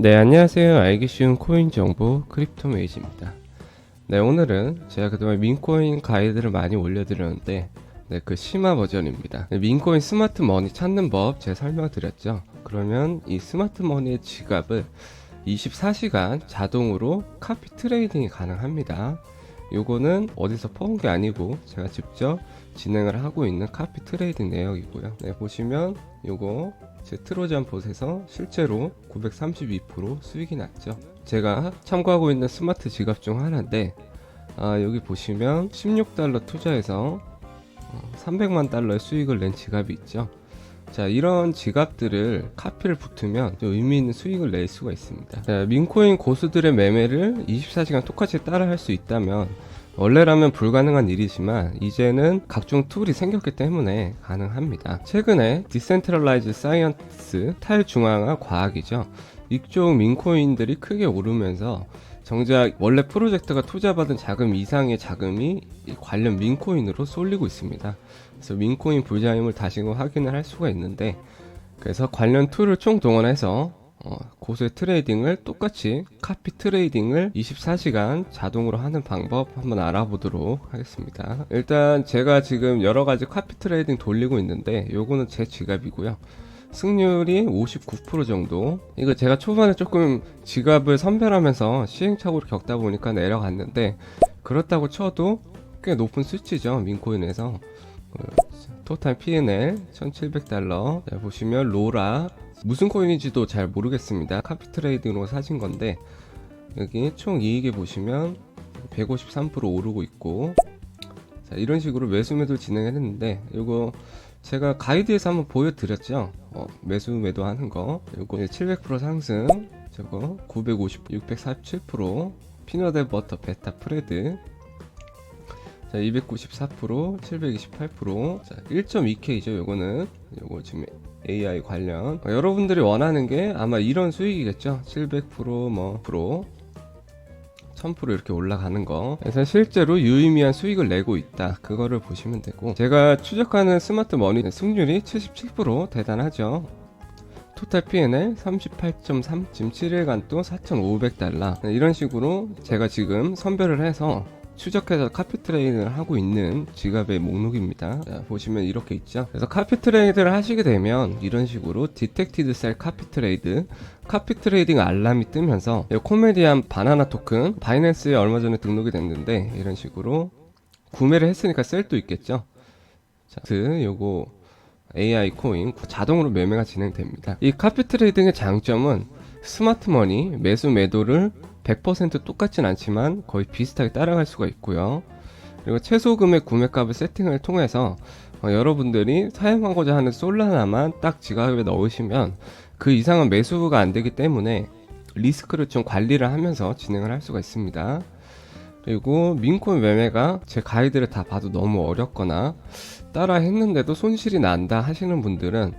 네, 안녕하세요. 알기 쉬운 코인 정보 크립토메이지입니다. 네, 오늘은 제가 그동안 민코인 가이드를 많이 올려드렸는데 그 심화 버전입니다. 민코인 스마트 머니 찾는 법 제가 설명드렸죠. 그러면 이 스마트 머니의 지갑을 24시간 자동으로 카피 트레이딩이 가능합니다. 요거는 어디서 퍼온 게 아니고 제가 직접 진행을 하고 있는 카피 트레이딩 내역이고요. 네, 보시면 요거 제 트로잔 봇에서 실제로 932% 수익이 났죠. 제가 참고하고 있는 스마트 지갑 중 하나인데 여기 보시면 16달러 투자해서 300만 달러의 수익을 낸 지갑이 있죠. 자, 이런 지갑들을 카피를 붙으면 좀 의미 있는 수익을 낼 수가 있습니다. 자, 민코인 고수들의 매매를 24시간 똑같이 따라 할 수 있다면 원래라면 불가능한 일이지만 이제는 각종 툴이 생겼기 때문에 가능합니다. 최근에 디센트럴라이즈 사이언스 탈중앙화 과학이죠. 이쪽 민코인들이 크게 오르면서 정작 원래 프로젝트가 투자받은 자금 이상의 자금이 관련 민코인으로 쏠리고 있습니다. 그래서 민코인 부자임을 다시금 확인을 할 수가 있는데, 그래서 관련 툴을 총동원해서 고수의 트레이딩을 똑같이 카피 트레이딩을 24시간 자동으로 하는 방법 한번 알아보도록 하겠습니다. 일단 제가 지금 여러가지 카피 트레이딩 돌리고 있는데 요거는 제 지갑이고요. 승률이 59% 정도. 이거 제가 초반에 조금 지갑을 선별하면서 시행착오를 겪다 보니까 내려갔는데, 그렇다고 쳐도 꽤 높은 수치죠. 민코인에서 토탈 P&L 1700달러. 보시면 로라 무슨 코인인지도 잘 모르겠습니다. 카피 트레이딩으로 사신 건데 여기 총 이익에 보시면 153% 오르고 있고, 자, 이런 식으로 매수 매도 진행했는데 이거 제가 가이드에서 한번 보여드렸죠. 매수 매도 하는 거. 이거 700% 상승, 저거 950, 647%, 피넛 버터 베타 프레드, 자, 294%, 728%, 자, 1.2K죠. 요거는 요거 지금 AI 관련. 여러분들이 원하는 게 아마 이런 수익이겠죠. 700% 뭐 프로 1000% 이렇게 올라가는 거. 그래서 실제로 유의미한 수익을 내고 있다. 그거를 보시면 되고, 제가 추적하는 스마트 머니 승률이 77% 대단하죠. 토탈 P&L 38.3, 지금 7일간 또 4,500달러. 이런 식으로 제가 지금 선별을 해서 추적해서 카피 트레이딩을 하고 있는 지갑의 목록입니다. 자, 보시면 이렇게 있죠. 그래서 카피 트레이드를 하시게 되면 이런 식으로 디텍티드 셀 카피 트레이드, 카피 트레이딩 알람이 뜨면서 코메디안 바나나 토큰 바이낸스에 얼마 전에 등록이 됐는데 이런 식으로 구매를 했으니까 셀도 있겠죠. 자, 요거 AI 코인 자동으로 매매가 진행됩니다. 이 카피 트레이딩의 장점은 스마트 머니 매수 매도를 100% 똑같진 않지만 거의 비슷하게 따라갈 수가 있고요. 그리고 최소 금액 구매값을 세팅을 통해서 여러분들이 사용하고자 하는 솔라나만 딱 지갑에 넣으시면 그 이상은 매수가 안 되기 때문에 리스크를 좀 관리를 하면서 진행을 할 수가 있습니다. 그리고 민코인 매매가 제 가이드를 다 봐도 너무 어렵거나 따라 했는데도 손실이 난다 하시는 분들은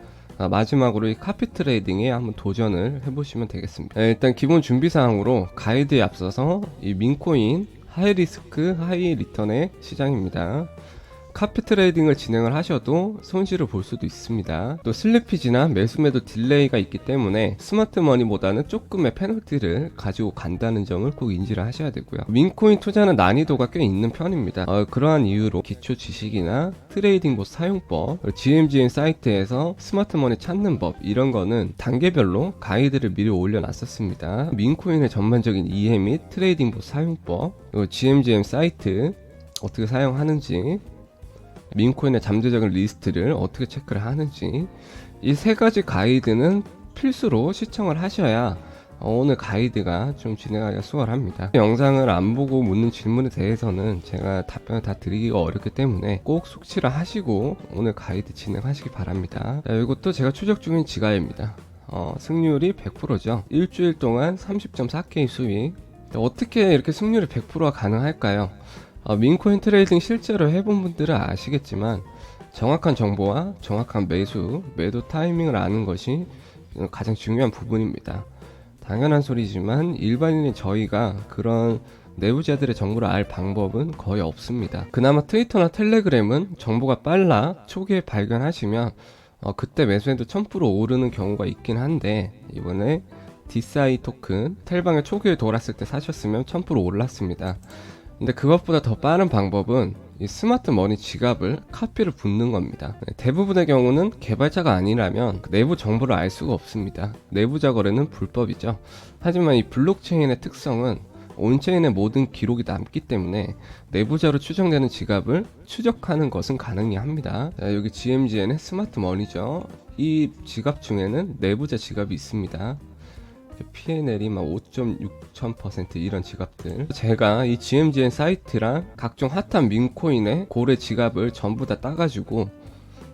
마지막으로 이 카피 트레이딩에 한번 도전을 해보시면 되겠습니다. 일단 기본 준비사항으로 가이드에 앞서서 이 민코인 하이 리스크 하이 리턴의 시장입니다. 카피 트레이딩을 진행을 하셔도 손실을 볼 수도 있습니다. 또 슬리피지나 매수 매도 딜레이가 있기 때문에 스마트 머니보다는 조금의 페널티를 가지고 간다는 점을 꼭 인지를 하셔야 되고요. 민코인 투자는 난이도가 꽤 있는 편입니다. 그러한 이유로 기초 지식이나 트레이딩 봇 사용법, GMGN 사이트에서 스마트 머니 찾는 법, 이런 거는 단계별로 가이드를 미리 올려놨었습니다. 민코인의 전반적인 이해 및 트레이딩 봇 사용법, 그리고 GMGN 사이트 어떻게 사용하는지, 민코인의 잠재적인 리스트를 어떻게 체크를 하는지, 이 세 가지 가이드는 필수로 시청을 하셔야 오늘 가이드가 좀 진행하기가 수월합니다. 영상을 안 보고 묻는 질문에 대해서는 제가 답변을 다 드리기가 어렵기 때문에 꼭 숙지를 하시고 오늘 가이드 진행하시기 바랍니다. 자, 이것도 제가 추적 중인 지갑입니다. 승률이 100%죠. 일주일 동안 30.4K 수익. 어떻게 이렇게 승률이 100%가 가능할까요? 민코인 트레이딩 실제로 해본 분들은 아시겠지만 정확한 정보와 정확한 매도 타이밍을 아는 것이 가장 중요한 부분입니다. 당연한 소리지만 일반인인 저희가 그런 내부자들의 정보를 알 방법은 거의 없습니다. 그나마 트위터나 텔레그램은 정보가 빨라 초기에 발견하시면 그때 매수해도 1000% 오르는 경우가 있긴 한데, 이번에 DSI 토큰 텔방에 초기에 돌았을 때 사셨으면 1000% 올랐습니다. 근데 그것보다 더 빠른 방법은 이 스마트 머니 지갑을 카피를 붙는 겁니다. 대부분의 경우는 개발자가 아니라면 내부 정보를 알 수가 없습니다. 내부자 거래는 불법이죠. 하지만 이 블록체인의 특성은 온체인의 모든 기록이 남기 때문에 내부자로 추정되는 지갑을 추적하는 것은 가능합니다. 자, 여기 GMGN의 스마트 머니죠. 이 지갑 중에는 내부자 지갑이 있습니다. P&L이 막 5.6%, 이런 지갑들. 제가 이 GMGN 사이트랑 각종 핫한 민코인의 고래 지갑을 전부 다 따가지고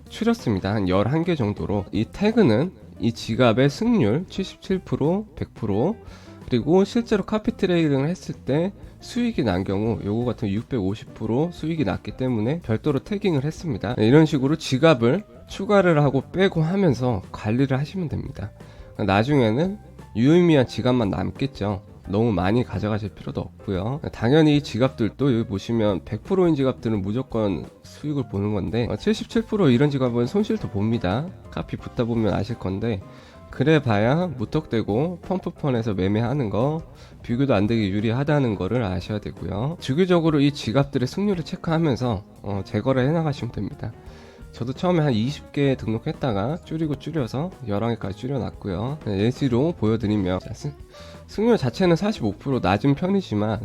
추렸습니다. 한 11개 정도로. 이 태그는 이 지갑의 승률 77%, 100%, 그리고 실제로 카피 트레이딩을 했을 때 수익이 난 경우 요거 같은 650% 수익이 났기 때문에 별도로 태깅을 했습니다. 이런 식으로 지갑을 추가를 하고 빼고 하면서 관리를 하시면 됩니다. 나중에는 유의미한 지갑만 남겠죠. 너무 많이 가져가실 필요도 없고요. 당연히 이 지갑들도 여기 보시면 100%인 지갑들은 무조건 수익을 보는 건데 77% 이런 지갑은 손실도 봅니다. 카피 붙다 보면 아실 건데, 그래 봐야 무턱대고 펌프펀에서 매매하는 거 비교도 안 되게 유리하다는 거를 아셔야 되고요. 주기적으로 이 지갑들의 승률을 체크하면서 재거래 해나가시면 됩니다. 저도 처음에 한 20개 등록했다가 줄여서 11개까지 줄여놨고요. 예시로 보여드리면, 승률 자체는 45% 낮은 편이지만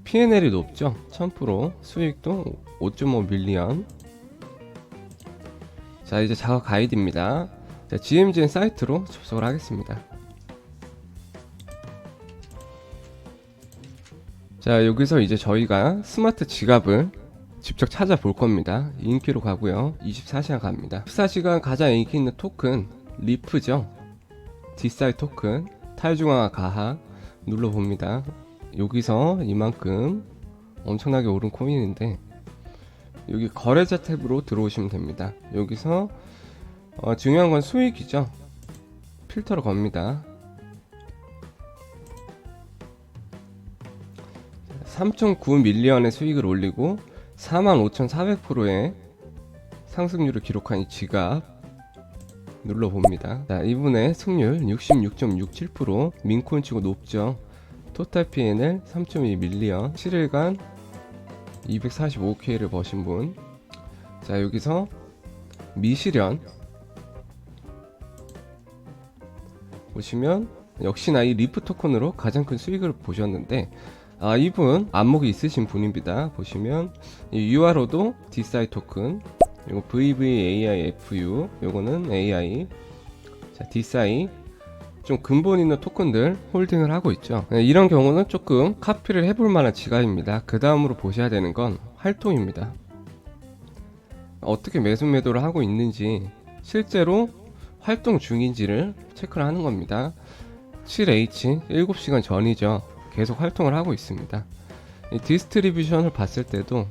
P&L이 높죠. 1000%, 수익도 5.5 밀리언. 자, 이제 작업 가이드입니다. 자, GMGN 사이트로 접속을 하겠습니다. 자, 여기서 이제 저희가 스마트 지갑을 직접 찾아볼 겁니다. 인기로 가고요. 24시간 갑니다. 24시간 가장 인기 있는 토큰 리프죠. DSI 토큰 탈중앙화 가하 눌러봅니다. 여기서 이만큼 엄청나게 오른 코인인데, 여기 거래자 탭으로 들어오시면 됩니다. 여기서 중요한 건 수익이죠. 필터로 겁니다. 3.9 밀리언의 수익을 올리고 45,400%의 상승률을 기록한 이 지갑 눌러봅니다. 자, 이분의 승률 66.67%, 민코인 치고 높죠. 토탈 P&L 3.2 밀리언, 7일간 245K를 버신 분. 자, 여기서 미실현 보시면 역시나 이 리프 토큰으로 가장 큰 수익을 보셨는데, 이분 안목이 있으신 분입니다. 보시면 이 URO도 DSI 토큰, 이거 VVAIFU, 요거는 AI. 자, DSI 좀 근본 있는 토큰들 홀딩을 하고 있죠. 이런 경우는 조금 카피를 해볼 만한 지갑입니다. 그 다음으로 보셔야 되는 건 활동입니다. 어떻게 매수 매도를 하고 있는지, 실제로 활동 중인지를 체크를 하는 겁니다. 7H 7시간 전이죠. 계속 활동을 하고 있습니다. 이 디스트리뷰션을 봤을 때도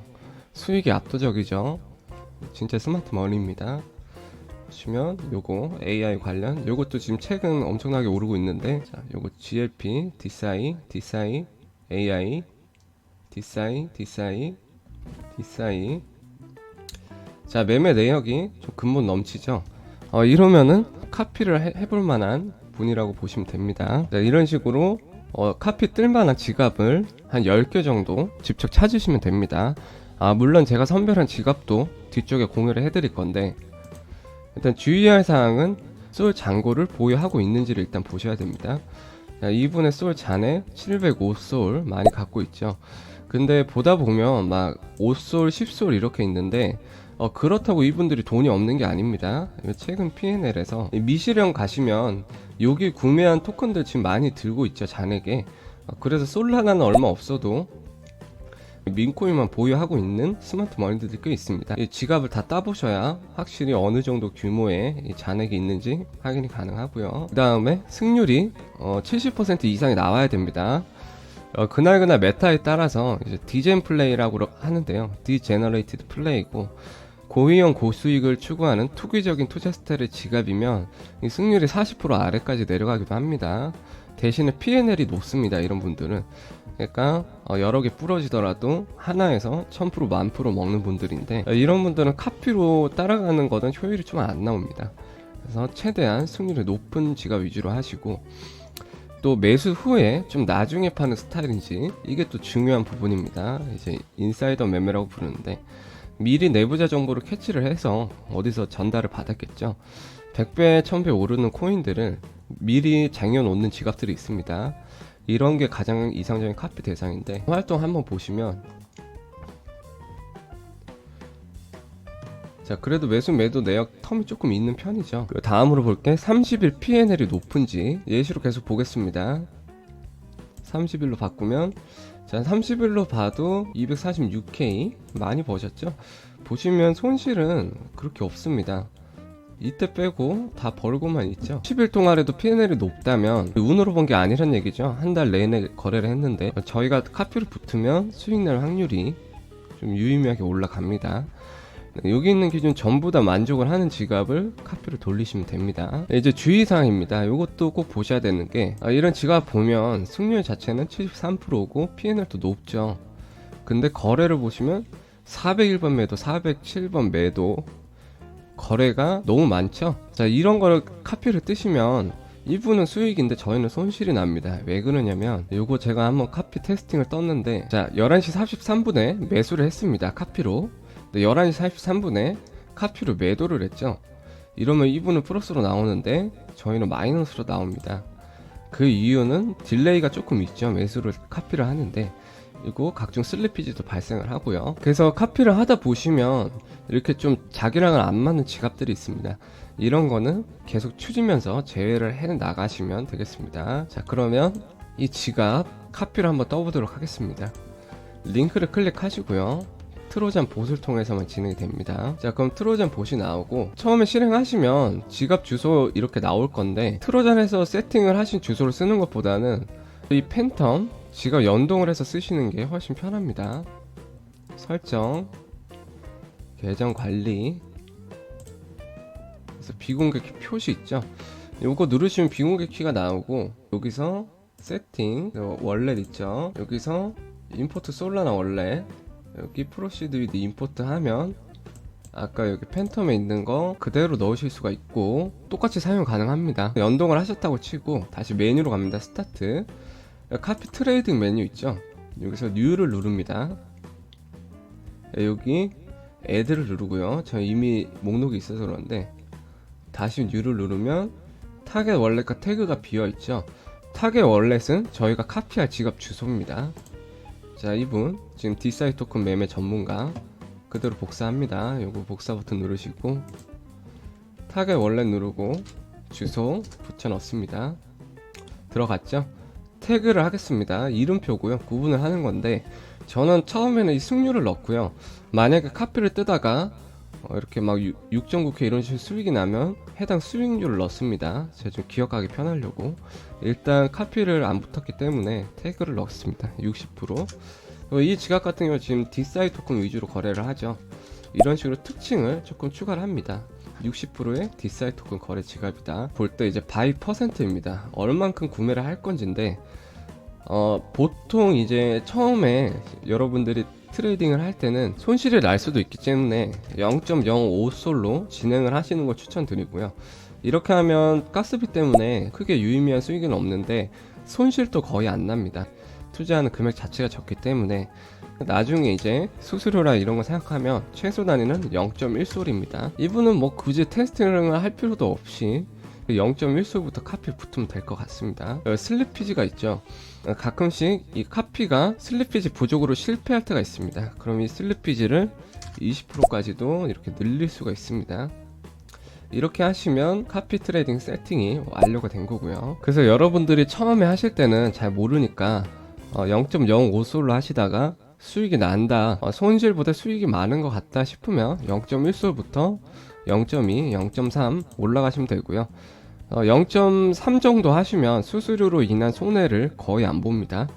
수익이 압도적이죠. 진짜 스마트 머니입니다. 보시면 요거 AI 관련, 요것도 지금 최근 엄청나게 오르고 있는데, 자, 요거 GLP, DSI, AI, DSI. 자, 매매 내역이 좀 근본 넘치죠. 이러면은 카피를 해볼 만한 분이라고 보시면 됩니다. 자, 이런 식으로 카피 뜰만한 지갑을 한 10개 정도 직접 찾으시면 됩니다. 물론 제가 선별한 지갑도 뒤쪽에 공유를 해드릴 건데, 일단 주의할 사항은 솔 잔고를 보유하고 있는지를 일단 보셔야 됩니다. 자, 이분의 솔 잔에 705솔 많이 갖고 있죠. 근데 보다 보면 막 5솔, 10솔 이렇게 있는데, 그렇다고 이분들이 돈이 없는 게 아닙니다. 최근 P&L에서 미실현 가시면 여기 구매한 토큰들 지금 많이 들고 있죠, 잔액에. 그래서 솔라나는 얼마 없어도 민코인만 보유하고 있는 스마트 머니들이 꽤 있습니다. 이 지갑을 다 따보셔야 확실히 어느 정도 규모의 잔액이 있는지 확인이 가능하고요. 그 다음에 승률이 70% 이상이 나와야 됩니다. 그날그날 메타에 따라서 이제 디젠 플레이라고 하는데요. 디제너레이티드 플레이고, 고위험 고수익을 추구하는 투기적인 투자 스타일의 지갑이면 이 승률이 40% 아래까지 내려가기도 합니다. 대신에 P&L이 높습니다. 이런 분들은. 그러니까 여러 개 부러지더라도 하나에서 1000%, 10,000% 먹는 분들인데, 이런 분들은 카피로 따라가는 거는 효율이 좀 안 나옵니다. 그래서 최대한 승률이 높은 지갑 위주로 하시고, 또 매수 후에 좀 나중에 파는 스타일인지 이게 또 중요한 부분입니다. 이제 인사이더 매매라고 부르는데 미리 내부자 정보를 캐치를 해서 어디서 전달을 받았겠죠. 100배, 1000배 오르는 코인들을 미리 쟁여놓는 지갑들이 있습니다. 이런 게 가장 이상적인 카피 대상인데 활동 한번 보시면, 자 그래도 매수 매도 내역 텀이 조금 있는 편이죠. 다음으로 볼게 30일 P&L이 높은지 예시로 계속 보겠습니다. 30일로 바꾸면, 자 30일로 봐도 246K 많이 버셨죠. 보시면 손실은 그렇게 없습니다. 이때 빼고 다 벌고만 있죠. 10일 동안에도 P&L이 높다면 운으로 본 게 아니란 얘기죠. 한 달 내내 거래를 했는데 저희가 카피를 붙으면 수익 낼 확률이 좀 유의미하게 올라갑니다. 여기 있는 기준 전부 다 만족을 하는 지갑을 카피로 돌리시면 됩니다. 이제 주의사항입니다. 이것도 꼭 보셔야 되는 게, 이런 지갑 보면 승률 자체는 73%고 P&L도 높죠. 근데 거래를 보시면 401번 매도, 407번 매도 거래가 너무 많죠. 자 이런 거를 카피를 뜨시면 이분은 수익인데 저희는 손실이 납니다. 왜 그러냐면, 요거 제가 한번 카피 테스팅을 떴는데, 자 11시 43분에 매수를 했습니다. 카피로. 11시 43분에 카피로 매도를 했죠. 이러면 이분은 플러스로 나오는데 저희는 마이너스로 나옵니다. 그 이유는 딜레이가 조금 있죠. 매수를 카피를 하는데, 그리고 각종 슬리피지도 발생을 하고요. 그래서 카피를 하다 보시면 이렇게 좀 자기랑은 안 맞는 지갑들이 있습니다. 이런 거는 계속 추지면서 제외를 해 나가시면 되겠습니다. 자 그러면 이 지갑 카피를 한번 떠보도록 하겠습니다. 링크를 클릭하시고요. 트로잔 봇을 통해서만 진행이 됩니다. 자 그럼 트로잔 봇이 나오고, 처음에 실행하시면 지갑 주소 이렇게 나올 건데, 트로잔에서 세팅을 하신 주소를 쓰는 것보다는 이 팬텀 지갑 연동을 해서 쓰시는 게 훨씬 편합니다. 설정, 계정 관리, 그래서 비공개 키 표시 있죠. 요거 누르시면 비공개 키가 나오고, 여기서 세팅 월렛 있죠. 여기서 임포트 솔라나 월렛, 여기 프로시드 위드 임포트 하면 아까 여기 팬텀에 있는 거 그대로 넣으실 수가 있고 똑같이 사용 가능합니다. 연동을 하셨다고 치고 다시 메뉴로 갑니다. 스타트, 카피 트레이딩 메뉴 있죠. 여기서 뉴를 누릅니다. 여기 애드를 누르고요. 저 이미 목록이 있어서 그런데 다시 뉴를 누르면 타겟 월렛과 태그가 비어있죠. 타겟 월렛은 저희가 카피할 지갑 주소입니다. 자 이분 지금 디사이 토큰 매매 전문가 그대로 복사합니다. 요거 복사 버튼 누르시고 타겟 월렛 누르고 주소 붙여 넣습니다. 들어갔죠? 태그를 하겠습니다. 이름표고요. 구분을 하는 건데, 저는 처음에는 이 승률을 넣고요. 만약에 카피를 뜨다가 이렇게 막 6.9K 이런 식으로 수익이 나면 해당 수익률을 넣습니다. 제가 좀 기억하기 편하려고. 일단 카피를 안 붙었기 때문에 태그를 넣습니다. 60%. 이 지갑 같은 경우 지금 디사이 토큰 위주로 거래를 하죠. 이런 식으로 특징을 조금 추가를 합니다. 60%의 디사이 토큰 거래 지갑이다. 볼 때 이제 바이 퍼센트입니다. 얼만큼 구매를 할 건지인데, 보통 이제 처음에 여러분들이 트레이딩을 할 때는 손실이 날 수도 있기 때문에 0.05솔로 진행을 하시는 걸 추천드리고요. 이렇게 하면 가스비 때문에 크게 유의미한 수익은 없는데 손실도 거의 안 납니다. 투자하는 금액 자체가 적기 때문에. 나중에 이제 수수료나 이런 거 생각하면 최소 단위는 0.1솔입니다. 이분은 뭐 굳이 테스팅을 할 필요도 없이 0.1솔부터 카피 붙으면 될 것 같습니다. 슬리피지가 있죠. 가끔씩 이 카피가 슬리피지 부족으로 실패할 때가 있습니다. 그럼 이 슬리피지를 20%까지도 이렇게 늘릴 수가 있습니다. 이렇게 하시면 카피 트레이딩 세팅이 완료가 된 거고요. 그래서 여러분들이 처음에 하실 때는 잘 모르니까 0.05솔로 하시다가 수익이 난다, 손실보다 수익이 많은 것 같다 싶으면 0.1솔부터 0.2, 0.3 올라가시면 되고요. 0.3 정도 하시면 수수료로 인한 손해를 거의 안 봅니다.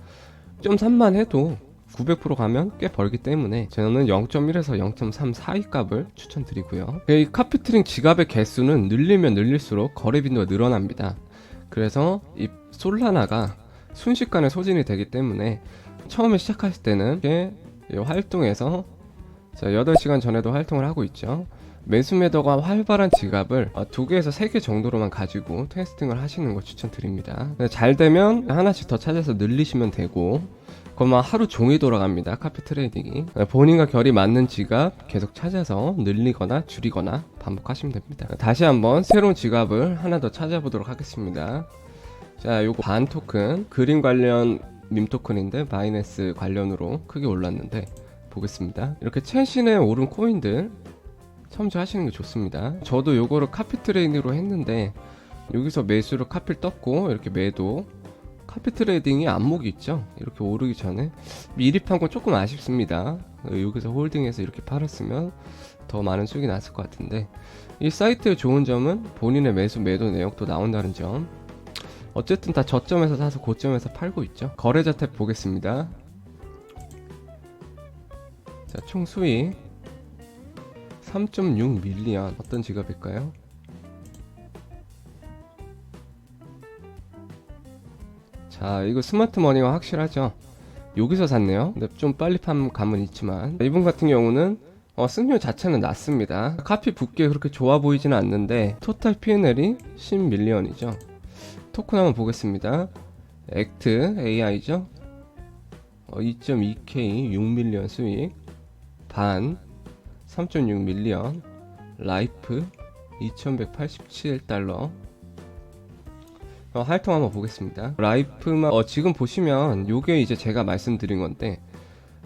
0.3만 해도 900% 가면 꽤 벌기 때문에 저는 0.1에서 0.3 사이 값을 추천드리고요. 이 카피트링 지갑의 개수는 늘리면 늘릴수록 거래 빈도가 늘어납니다. 그래서 이 솔라나가 순식간에 소진이 되기 때문에 처음에 시작하실 때는 이렇게 활동해서, 자 8시간 전에도 활동을 하고 있죠. 매수 매도가 활발한 지갑을 2개에서 3개 정도로만 가지고 테스팅을 하시는 걸 추천드립니다. 잘 되면 하나씩 더 찾아서 늘리시면 되고, 그것만 하루 종일 돌아갑니다. 카피 트레이딩이. 본인과 결이 맞는 지갑 계속 찾아서 늘리거나 줄이거나 반복하시면 됩니다. 다시 한번 새로운 지갑을 하나 더 찾아보도록 하겠습니다. 자, 요거 반 토큰, 그림 관련 밈 토큰인데 바이낸스 관련으로 크게 올랐는데 보겠습니다. 이렇게 최신에 오른 코인들 첨부하시는 게 좋습니다. 저도 요거를 카피 트레이딩으로 했는데 여기서 매수를 카피를 떴고 이렇게 매도, 카피 트레이딩이 안목이 있죠. 이렇게 오르기 전에 미리 판 건 조금 아쉽습니다. 여기서 홀딩해서 이렇게 팔았으면 더 많은 수익이 났을 것 같은데, 이 사이트의 좋은 점은 본인의 매수 매도 내역도 나온다는 점. 어쨌든 다 저점에서 사서 고점에서 팔고 있죠. 거래자 탭 보겠습니다. 자, 총 수익 3.6 밀리언. 어떤 지갑일까요? 자, 이거 스마트 머니가 확실하죠. 여기서 샀네요. 근데 좀 빨리 판 감은 있지만, 이분 같은 경우는 승률 자체는 낮습니다. 카피 붙기에 그렇게 좋아 보이지는 않는데 토탈 P&L이 10밀리언이죠. 토큰 한번 보겠습니다. 액트 AI죠. 2.2K 6밀리언 수익, 반 3.6밀리언, 라이프 2187달러. 활동 한번 보겠습니다. 라이프만 지금 보시면 요게 이제 제가 말씀드린 건데,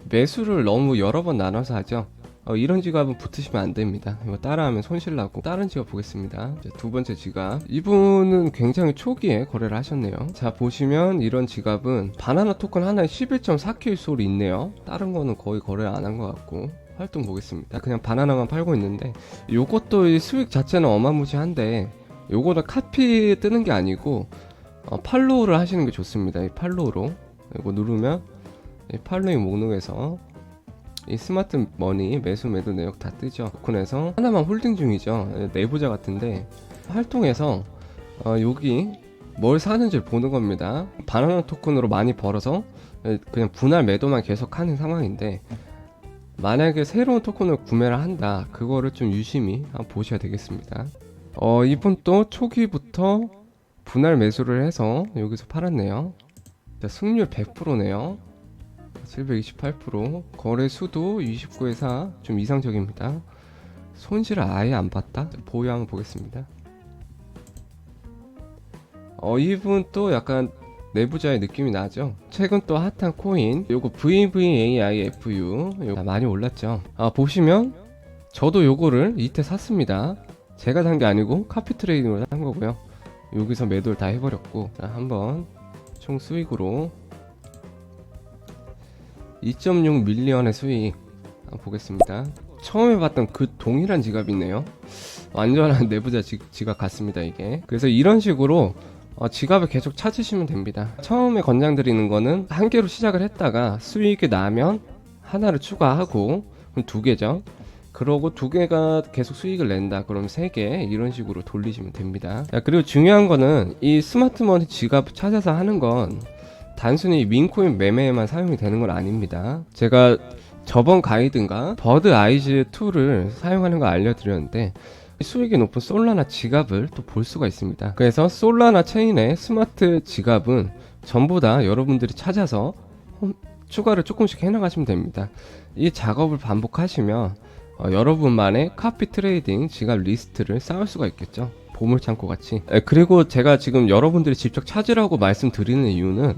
매수를 너무 여러 번 나눠서 하죠. 이런 지갑은 붙으시면 안 됩니다. 이거 따라하면 손실 나고. 다른 지갑 보겠습니다. 이제 두 번째 지갑, 이분은 굉장히 초기에 거래를 하셨네요. 자, 보시면 이런 지갑은 바나나 토큰 하나에 11.4K 솔이 있네요. 다른 거는 거의 거래를 안 한 것 같고. 활동 보겠습니다. 그냥 바나나만 팔고 있는데, 요것도 이 수익 자체는 어마무시한데 요거는 카피 뜨는 게 아니고 팔로우를 하시는 게 좋습니다. 이 팔로우로 이거 누르면 이 팔로잉 목록에서 이 스마트 머니 매수 매도 내역 다 뜨죠. 토큰에서 하나만 홀딩 중이죠. 내부자 같은데 활동해서 여기 뭘 사는지를 보는 겁니다. 바나나 토큰으로 많이 벌어서 그냥 분할 매도만 계속 하는 상황인데, 만약에 새로운 토큰을 구매를 한다, 그거를 좀 유심히 한번 보셔야 되겠습니다. 이분 또 초기부터 분할 매수를 해서 여기서 팔았네요. 자, 승률 100%네요. 728%. 거래 수도 29에 4. 좀 이상적입니다. 손실을 아예 안 봤다. 보유 한번 보겠습니다. 이분 또 약간 내부자의 느낌이 나죠. 최근 또 핫한 코인 요거 VVAIFU 요거 많이 올랐죠. 보시면 저도 요거를 이때 샀습니다. 제가 산 게 아니고 카피 트레이딩으로 산 거고요. 여기서 매도를 다 해버렸고, 자, 한번 총 수익으로 2.6 밀리언의 수익 한번 보겠습니다. 처음에 봤던 그 동일한 지갑이 있네요. 완전한 내부자 지갑 같습니다, 이게. 그래서 이런 식으로 지갑을 계속 찾으시면 됩니다. 처음에 권장드리는 거는 한 개로 시작을 했다가 수익이 나면 하나를 추가하고, 그럼 두 개죠. 그러고 두 개가 계속 수익을 낸다, 그럼 세 개, 이런 식으로 돌리시면 됩니다. 그리고 중요한 거는 이 스마트머니 지갑 찾아서 하는 건 단순히 민코인 매매에만 사용이 되는 건 아닙니다. 제가 저번 가이드인가 버드 아이즈 2를 사용하는 거 알려드렸는데, 수익이 높은 솔라나 지갑을 또 볼 수가 있습니다. 그래서 솔라나 체인의 스마트 지갑은 전부 다 여러분들이 찾아서 추가를 조금씩 해나가시면 됩니다. 이 작업을 반복하시면 여러분만의 카피 트레이딩 지갑 리스트를 쌓을 수가 있겠죠. 보물창고 같이. 그리고 제가 지금 여러분들이 직접 찾으라고 말씀드리는 이유는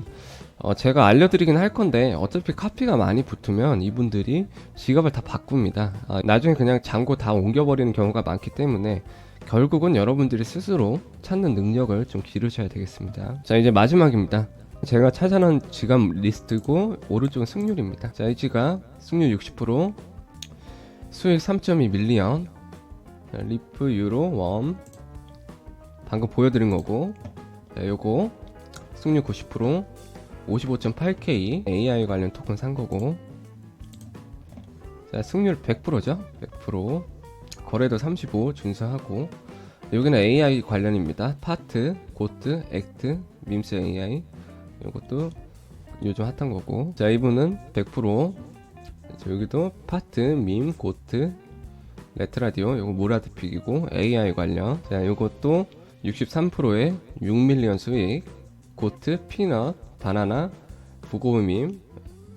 제가 알려드리긴 할 건데, 어차피 카피가 많이 붙으면 이분들이 지갑을 다 바꿉니다. 나중에 그냥 잔고 다 옮겨버리는 경우가 많기 때문에 결국은 여러분들이 스스로 찾는 능력을 좀 기르셔야 되겠습니다. 자, 이제 마지막입니다. 제가 찾아낸 지갑 리스트고 오른쪽은 승률입니다. 자, 이 지갑 승률 60%, 수익 3.2 밀리언, 리프 유로 웜 방금 보여드린 거고, 자, 요거 승률 90%, 55.8K AI 관련 토큰 산 거고, 자, 승률 100%죠. 100%. 거래도 35 준수하고, 여기는 AI 관련입니다. 파트, 고트, 액트, 밈스 AI, 요것도 요즘 핫한 거고. 자, 이분은 100%. 여기도 파트, 밈, 고트, 레트라디오 요거 모라드픽이고 AI 관련. 자, 요것도 63%의 6밀리언 수익. 고트, 피넛, 바나나, 부고음임,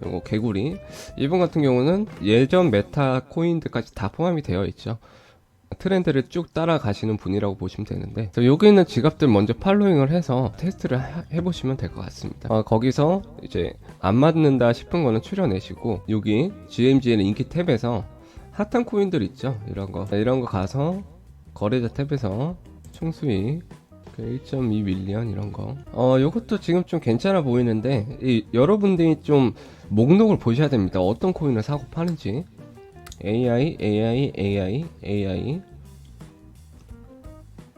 요거 개구리. 이번 같은 경우는 예전 메타 코인들까지 다 포함이 되어 있죠. 트렌드를 쭉 따라가시는 분이라고 보시면 되는데, 여기 있는 지갑들 먼저 팔로잉을 해서 테스트를 해보시면 될 것 같습니다. 거기서 이제 안 맞는다 싶은 거는 추려내시고, 여기 GMGN 인기 탭에서 핫한 코인들 있죠, 이런 거 가서 거래자 탭에서 총수익 1.2 밀리언 이런 거. 요것도 지금 좀 괜찮아 보이는데, 여러분들이 좀 목록을 보셔야 됩니다. 어떤 코인을 사고 파는지. AI.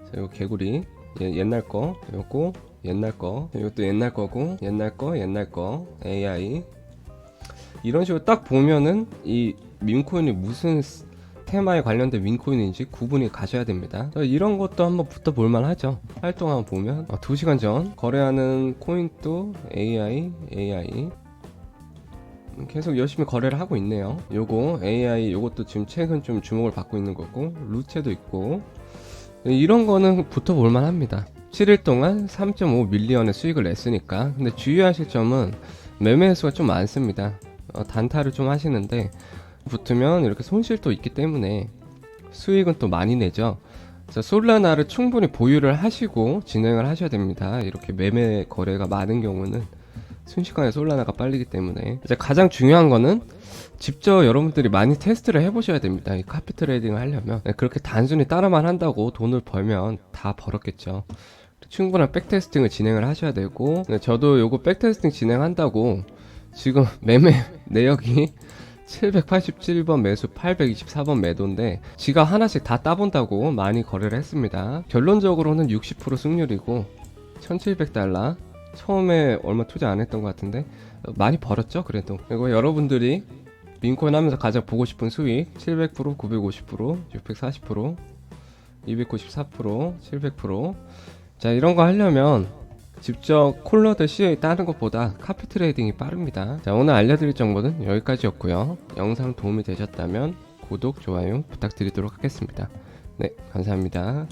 자, 이거 개구리. 옛날 거. 요거 옛날 거. 이것도 옛날 거고, 옛날 거. AI. 이런 식으로 딱 보면은 이 밈코인이 무슨 테마에 관련된 밈코인인지 구분이 가셔야 됩니다. 이런 것도 한번 붙어 볼만 하죠. 활동하면 보면 2시간 전 거래하는 코인도 AI 계속 열심히 거래를 하고 있네요. 요거 AI 요것도 지금 최근 좀 주목을 받고 있는 거고, 루체도 있고, 이런 거는 붙어 볼만 합니다. 7일 동안 3.5 밀리언의 수익을 냈으니까. 근데 주의하실 점은 매매 횟수가 좀 많습니다. 단타를 좀 하시는데 붙으면 이렇게 손실도 있기 때문에 수익은 또 많이 내죠. 그래서 솔라나를 충분히 보유를 하시고 진행을 하셔야 됩니다. 이렇게 매매 거래가 많은 경우는 순식간에 솔라나가 빨리기 때문에. 이제 가장 중요한 거는 직접 여러분들이 많이 테스트를 해보셔야 됩니다. 이 카피 트레이딩을 하려면. 그렇게 단순히 따라만 한다고 돈을 벌면 다 벌었겠죠. 충분한 백테스팅을 진행을 하셔야 되고, 저도 요거 백테스팅 진행한다고 지금 매매 내역이 787번 매수, 824번 매도인데 지가 하나씩 다 따본다고 많이 거래를 했습니다. 결론적으로는 60% 승률이고 1700달러. 처음에 얼마 투자 안 했던 것 같은데 많이 벌었죠. 그래도. 그리고 여러분들이 민코인 하면서 가장 보고 싶은 수익 700%, 950%, 640%, 294%, 700%. 자, 이런 거 하려면 직접 콜러드 CA 따는 것보다 카피 트레이딩이 빠릅니다. 자, 오늘 알려드릴 정보는 여기까지였고요. 영상 도움이 되셨다면 구독, 좋아요 부탁드리도록 하겠습니다. 네, 감사합니다.